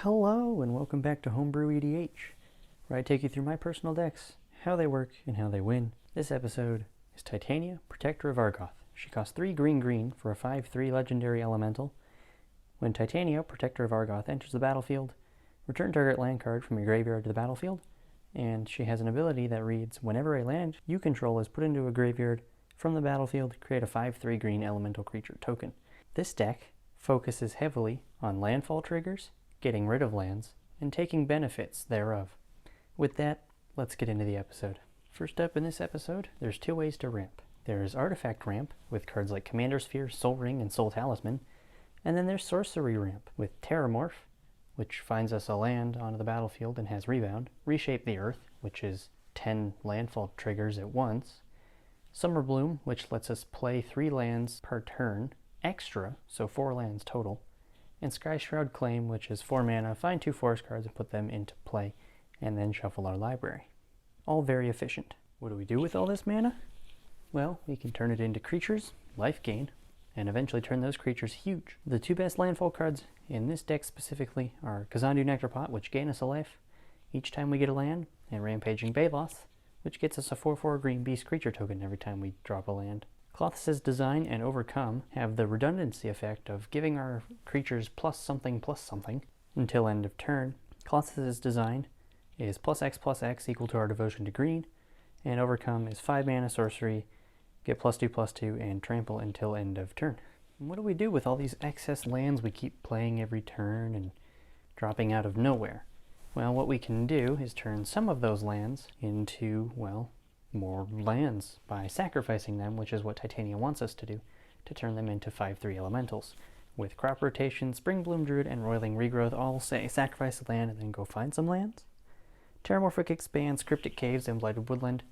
Hello and welcome back to Homebrew EDH, where I take you through my personal decks, how they work, and how they win. This episode is Titania, Protector of Argoth. She costs 3 green for a 5/3 legendary elemental. When Titania, Protector of Argoth, enters the battlefield, return target land card from your graveyard to the battlefield, and she has an ability that reads, whenever a land you control is put into a graveyard from the battlefield, create a 5/3 green elemental creature token. This deck focuses heavily on landfall triggers, getting rid of lands, and taking benefits thereof. With that, let's get into the episode. First up in this episode, there's 2 ways to ramp. There's Artifact Ramp, with cards like Commander Sphere, Soul Ring, and Soul Talisman, and then there's Sorcery Ramp, with Terramorph, which finds us a land onto the battlefield and has Rebound, Reshape the Earth, which is 10 landfall triggers at once, Summer Bloom, which lets us play 3 lands per turn, extra, so 4 lands total, and Skyshroud Claim, which is 4 mana, find 2 forest cards and put them into play, and then shuffle our library. All very efficient. What do we do with all this mana? Well, we can turn it into creatures, life gain, and eventually turn those creatures huge. The 2 best landfall cards in this deck specifically are Kazandu Nectarpot, which gain us a life each time we get a land, and Rampaging Baloth, which gets us a 4/4 green beast creature token every time we drop a land. Klothys' Design and Overcome have the redundancy effect of giving our creatures plus something until end of turn. Klothys' Design is +X equal to our devotion to green, and Overcome is 5 mana sorcery, get +2/+2, and trample until end of turn. And what do we do with all these excess lands we keep playing every turn and dropping out of nowhere? Well, what we can do is turn some of those lands into, well, more lands by sacrificing them, which is what Titania wants us to do, to turn them into 5/3 elementals. With Crop Rotation, Spring Bloom Druid, and Roiling Regrowth all say sacrifice a land and then go find some lands. Terramorphic Expanse, Cryptic Caves, and Blighted Woodland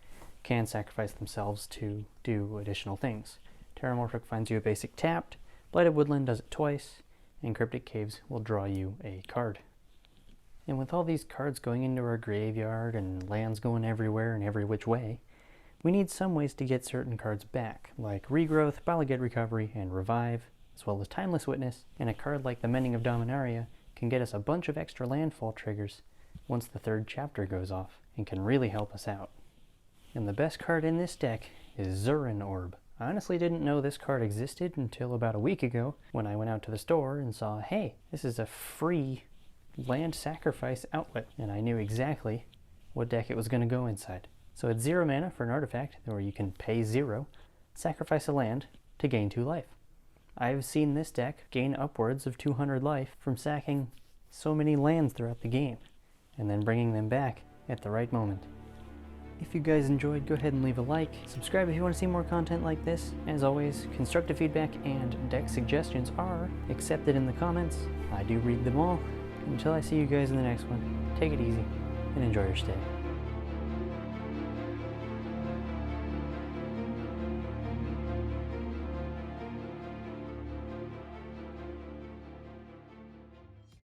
can sacrifice themselves to do additional things. Terramorphic finds you a basic tapped, Blighted Woodland does it twice, and Cryptic Caves will draw you a card. And with all these cards going into our graveyard and lands going everywhere and every which way, we need some ways to get certain cards back, like Regrowth, Bala Ged Recovery, and Revive, as well as Timeless Witness, and a card like the Mending of Dominaria can get us a bunch of extra landfall triggers once the 3rd chapter goes off, and can really help us out. And the best card in this deck is Zurin Orb. I honestly didn't know this card existed until about a week ago, when I went out to the store and saw, hey, this is a free land sacrifice outlet, and I knew exactly what deck it was going to go inside. So it's 0 mana for an artifact, where you can pay 0, sacrifice a land to gain 2 life. I've seen this deck gain upwards of 200 life from sacking so many lands throughout the game, and then bringing them back at the right moment. If you guys enjoyed, go ahead and leave a like. Subscribe if you want to see more content like this. As always, constructive feedback and deck suggestions are accepted in the comments. I do read them all. Until I see you guys in the next one, take it easy and enjoy your stay.